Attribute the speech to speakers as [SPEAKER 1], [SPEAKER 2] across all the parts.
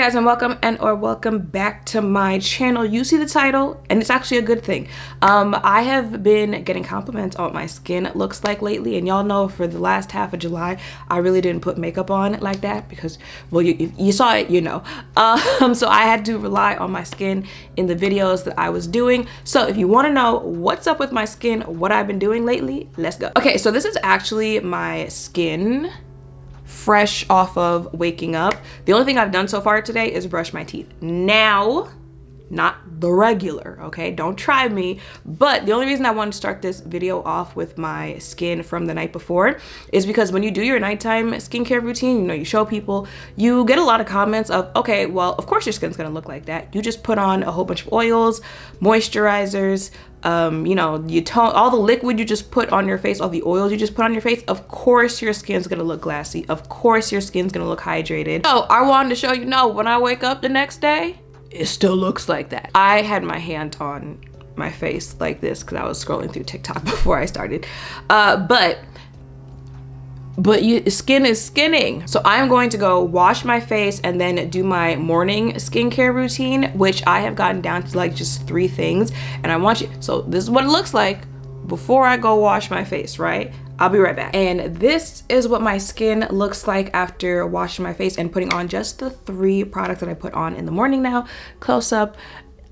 [SPEAKER 1] guys, and welcome back to my channel. You see the title, and it's actually a good thing. I have been getting compliments on what my skin looks like lately, and y'all know for the last half of July I really didn't put makeup on like that because, well, you saw it, you know. So I had to rely on my skin in the videos that I was doing. So if you want to know what's up with my skin, what I've been doing lately, let's go. Okay, so this is actually my skin fresh off of waking up. The only thing I've done so far today is brush my teeth. Now, not the regular, okay? Don't try me. But the only reason I wanted to start this video off with my skin from the night before is because when you do your nighttime skincare routine, you know, you show people, you get a lot of comments of, okay, well, of course your skin's gonna look like that. You just put on a whole bunch of oils, moisturizers, you know, all the liquid you just put on your face, all the oils you just put on your face, of course your skin's gonna look glassy. Of course your skin's gonna look hydrated. So I wanted to show you, no, when I wake up the next day, it still looks like that. I had my hand on my face like this because I was scrolling through TikTok before I started. But skin is skinning. So I'm going to go wash my face and then do my morning skincare routine, which I have gotten down to like just 3 things. And I want you, so this is what it looks like before I go wash my face, right? I'll be right back. And this is what my skin looks like after washing my face and putting on just the 3 products that I put on in the morning now. Close up.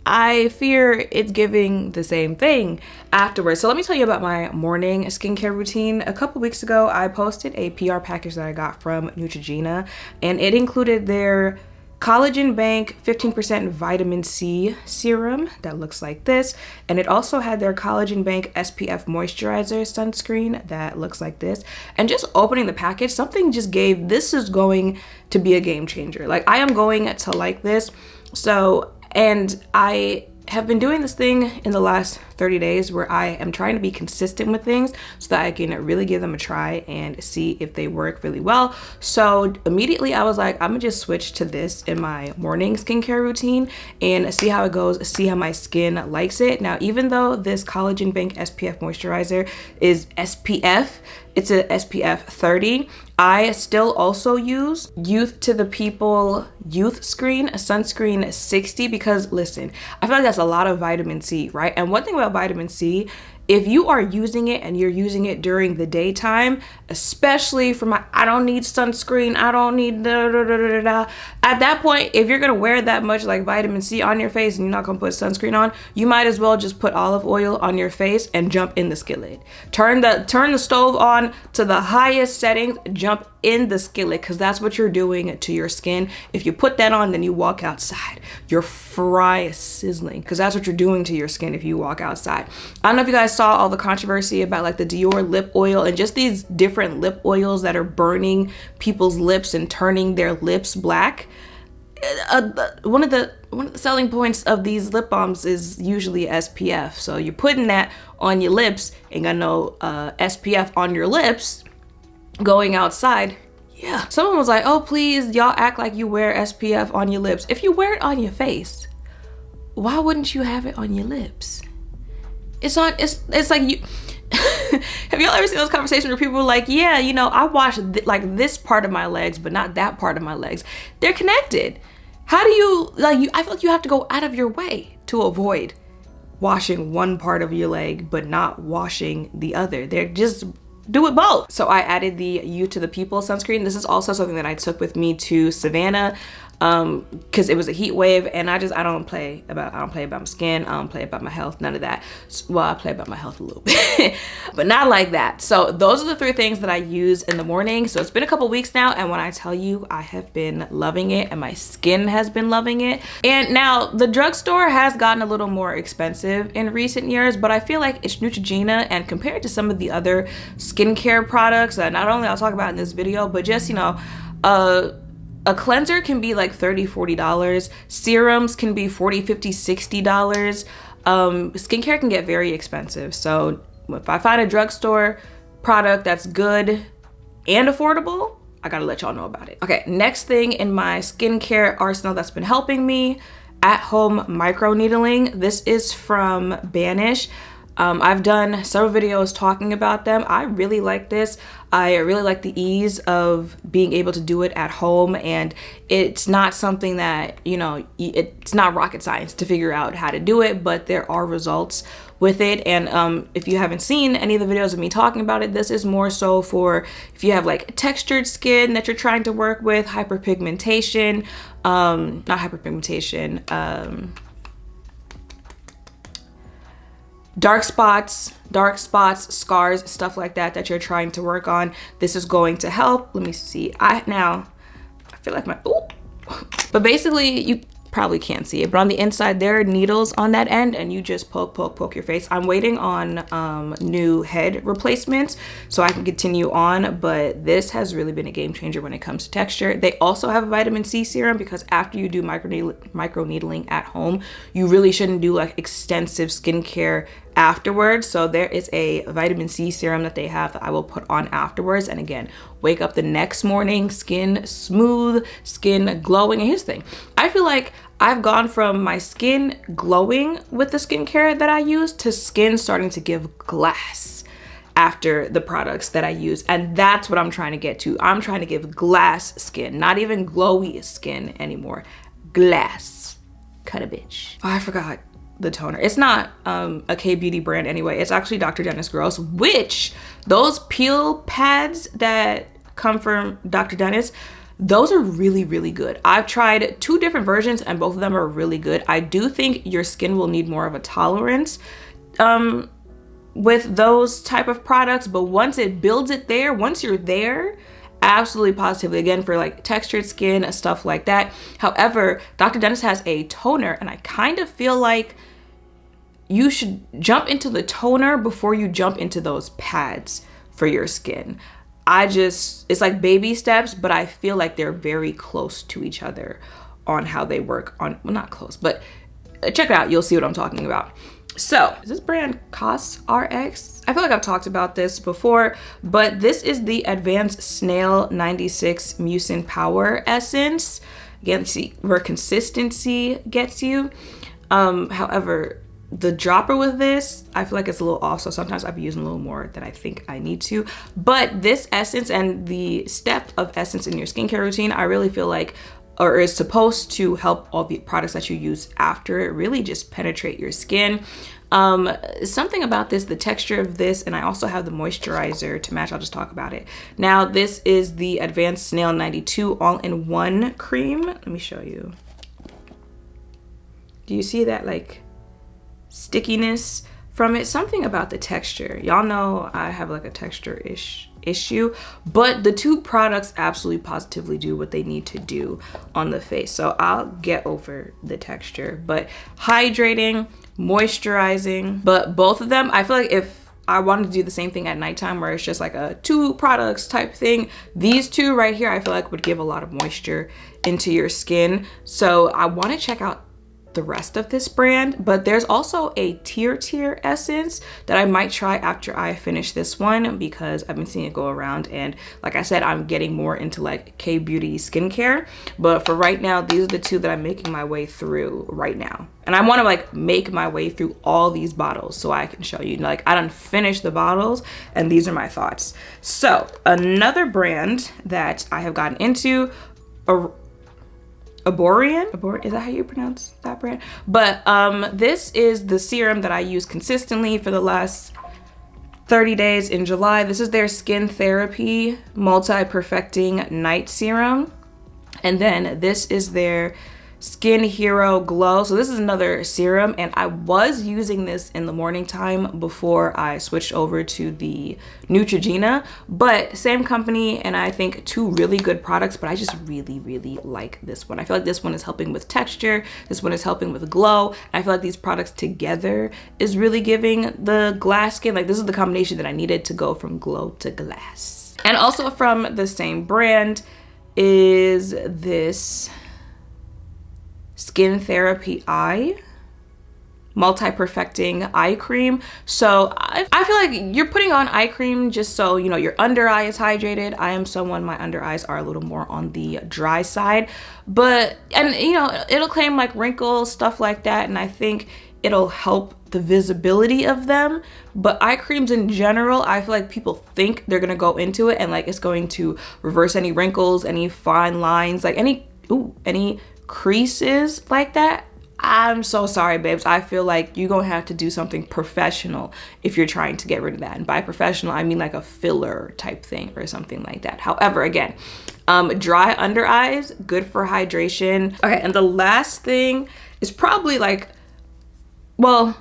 [SPEAKER 1] I fear it's giving the same thing afterwards. So let me tell you about my morning skincare routine. A couple weeks ago, I posted a PR package that I got from Neutrogena, and it included their Collagen Bank 15% vitamin C serum that looks like this, and it also had their Collagen Bank SPF moisturizer sunscreen that looks like this. And just opening the package, something just gave, this is going to be a game changer. Like, I am going to like this. So, and I have been doing this thing in the last 30 days where I am trying to be consistent with things so that I can really give them a try and see if they work really well. So immediately I was like, I'm gonna just switch to this in my morning skincare routine and see how it goes, see how my skin likes it. Now, even though this Collagen Bank SPF moisturizer is SPF, it's a SPF 30, I still also use Youth to the People Youthscreen, a sunscreen 60, because listen, I feel like that's a lot of vitamin C, right? And one thing about vitamin C, if you are using it and you're using it during the daytime, especially for my, I don't need sunscreen, I don't need at that point, if you're gonna wear that much like vitamin C on your face and you're not gonna put sunscreen on, you might as well just put olive oil on your face and jump in the skillet. Turn the stove on to the highest settings, jump in the skillet, because that's what you're doing to your skin. If you put that on, then you walk outside, your fry is sizzling, because that's what you're doing to your skin if you walk outside. I don't know if you guys saw all the controversy about like the Dior lip oil and just these different lip oils that are burning people's lips and turning their lips black. One of the selling points of these lip balms is usually SPF. So you're putting that on your lips, ain't got no SPF on your lips, going outside. Yeah. Someone was like, oh, please, y'all act like you wear SPF on your lips. If you wear it on your face, why wouldn't you have it on your lips? It's like you, have y'all ever seen those conversations where people are like, yeah, you know, I wash like this part of my legs, but not that part of my legs. They're connected. How do you, I feel like you have to go out of your way to avoid washing one part of your leg, but not washing the other. They're just, do it both. So I added the Youth to the People sunscreen. This is also something that I took with me to Savannah because it was a heat wave, and I don't play about my skin, I don't play about my health, none of that. Well, I play about my health a little bit, but not like that. So those are the 3 things that I use in the morning. So it's been a couple weeks now, and when I tell you, I have been loving it, and my skin has been loving it. And now the drugstore has gotten a little more expensive in recent years, but I feel like it's Neutrogena, and compared to some of the other skincare products that not only I'll talk about in this video, but just, you know, a cleanser can be like $30–$40. Serums can be $40–$50–$60. Skincare can get very expensive. So if I find a drugstore product that's good and affordable, I gotta let y'all know about it. Okay, next thing in my skincare arsenal that's been helping me, at home microneedling. This is from Banish. I've done several videos talking about them. I really like this. I really like the ease of being able to do it at home, and it's not something that, you know, it's not rocket science to figure out how to do it, but there are results with it. And if you haven't seen any of the videos of me talking about it, this is more so for if you have like textured skin that you're trying to work with, hyperpigmentation, not hyperpigmentation, dark spots, scars, stuff like that you're trying to work on. This is going to help. Let me see. I feel like but basically you probably can't see it, but on the inside there are needles on that end, and you just poke your face. I'm waiting on new head replacements so I can continue on, but this has really been a game changer when it comes to texture. They also have a vitamin C serum, because after you do micro needling at home, you really shouldn't do like extensive skincare afterwards. So there is a vitamin C serum that they have that I will put on afterwards, and again, wake up the next morning, skin smooth, skin glowing. And here's the thing, I feel like I've gone from my skin glowing with the skincare that I use to skin starting to give glass after the products that I use. And that's what I'm trying to get to. I'm trying to give glass skin, not even glowy skin anymore. Glass. Cut a bitch. Oh, I forgot the toner. It's not a K-beauty brand anyway. It's actually Dr. Dennis Gross, which those peel pads that come from Dr. Dennis, those are really, really good. I've tried 2 different versions and both of them are really good. I do think your skin will need more of a tolerance with those type of products, but once it builds it there, once you're there, absolutely positively, again, for like textured skin, stuff like that. However, Dr. Dennis has a toner, and I kind of feel like you should jump into the toner before you jump into those pads for your skin. It's like baby steps, but I feel like they're very close to each other on how they work on, well, not close, but check it out. You'll see what I'm talking about. So is this brand CosRx? I feel like I've talked about this before, but this is the Advanced Snail 96 Mucin Power Essence. Again, see where consistency gets you. However, the dropper with this, I feel like it's a little off, so sometimes I'll be using a little more than I think I need to. But this essence and the step of essence in your skincare routine, I really feel like, or is supposed to help all the products that you use after it really just penetrate your skin. Something about this, the texture of this, and I also have the moisturizer to match. I'll just talk about it. Now, this is the Advanced Snail 92 all-in-one cream. Let me show you. Do you see that like stickiness from it? Something about the texture. Y'all know I have like a texture issue, but the 2 products absolutely positively do what they need to do on the face. So I'll get over the texture, but hydrating, moisturizing, but both of them, I feel like if I wanted to do the same thing at nighttime where it's just like a 2 products type thing, these 2 right here, I feel like would give a lot of moisture into your skin. So I want to check out the rest of this brand, but there's also a tier essence that I might try after I finish this one, because I've been seeing it go around, and like I said, I'm getting more into like K-beauty skincare. But for right now, these are the 2 that I'm making my way through right now, and I want to like make my way through all these bottles so I can show you, like, I done finished the bottles and these are my thoughts. So another brand that I have gotten into, Aborian, is that how you pronounce that brand? But this is the serum that I use consistently for the last 30 days in July. This is their Skin Therapy Multi-Perfecting Night Serum. And then this is their Skin Hero Glow. So this is another serum, and I was using this in the morning time before I switched over to the Neutrogena, but same company, and I think 2 really good products, but I just really, really like this one. I feel like this one is helping with texture, this one is helping with glow, and I feel like these products together is really giving the glass skin. Like, this is the combination that I needed to go from glow to glass. And also from the same brand is this Skin Therapy Eye Multi-Perfecting Eye Cream. So I feel like you're putting on eye cream just so, you know, your under eye is hydrated. I am someone, my under eyes are a little more on the dry side, but, and you know, it'll claim like wrinkles, stuff like that, and I think it'll help the visibility of them. But eye creams in general, I feel like people think they're gonna go into it and like it's going to reverse any wrinkles, any fine lines, like any creases like that. I'm so sorry, babes. I feel like you're gonna have to do something professional if you're trying to get rid of that. And by professional, I mean like a filler type thing or something like that. However, again, dry under eyes, good for hydration. Okay, and the last thing is probably like, well,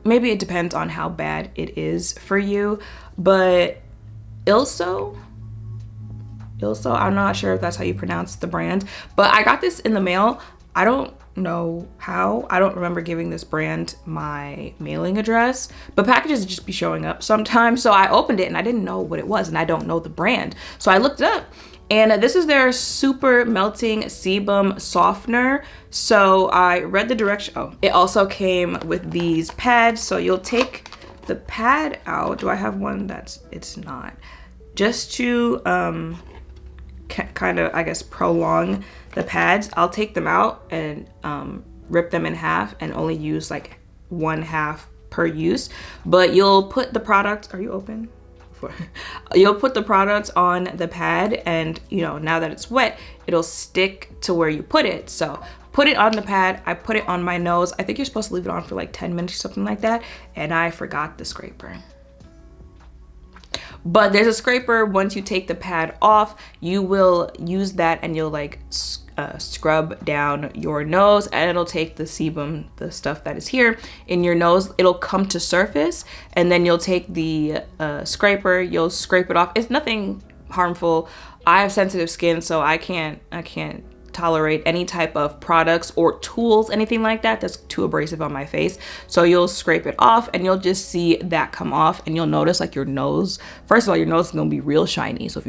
[SPEAKER 1] maybe it depends on how bad it is for you, but I'm not sure if that's how you pronounce the brand, but I got this in the mail. I don't know how. I don't remember giving this brand my mailing address, but packages just be showing up sometimes. So I opened it and I didn't know what it was and I don't know the brand. So I looked it up and this is their super melting sebum softener. So I read the direction. Oh, it also came with these pads. So you'll take the pad out. Do I have one it's not? Just to kind of, I guess, prolong the pads, I'll take them out and rip them in half and only use like 1/2 per use. But you'll put the product, are you open? You'll put the product on the pad and, you know, now that it's wet, it'll stick to where you put it. So put it on the pad, I put it on my nose. I think you're supposed to leave it on for like 10 minutes or something like that. And I forgot the scraper. But there's a scraper. Once you take the pad off, you will use that and you'll like scrub down your nose and it'll take the sebum, the stuff that is here in your nose, it'll come to surface, and then you'll take the scraper, you'll scrape it off. It's nothing harmful. I have sensitive skin, so I can't tolerate any type of products or tools, anything like that that's too abrasive on my face. So you'll scrape it off and you'll just see that come off, and you'll notice like your nose, first of all, your nose is gonna be real shiny. So if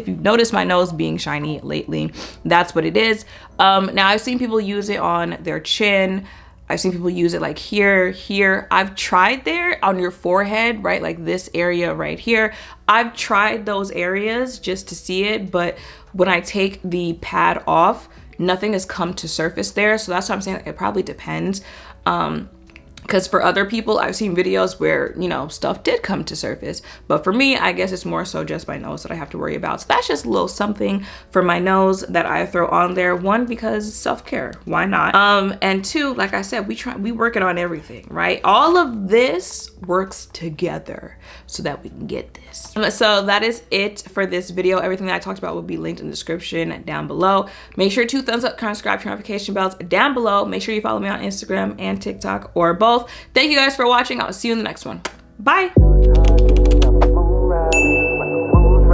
[SPEAKER 1] you've noticed my nose being shiny lately, that's what it is. Now I've seen people use it on their chin. I've seen people use it like here. I've tried there on your forehead, right? Like this area right here. I've tried those areas just to see it, but when I take the pad off, nothing has come to surface there. So that's what I'm saying. It probably depends. Because for other people, I've seen videos where, you know, stuff did come to surface. But for me, I guess it's more so just my nose that I have to worry about. So that's just a little something for my nose that I throw on there. One, because self-care, why not? And two, like I said, we working on everything, right? All of this works together so that we can get this. So that is it for this video. Everything that I talked about will be linked in the description down below. Make sure to thumbs up, subscribe, turn notification bells down below. Make sure you follow me on Instagram and TikTok or both. Thank you guys for watching. I'll see you in the next one. Bye.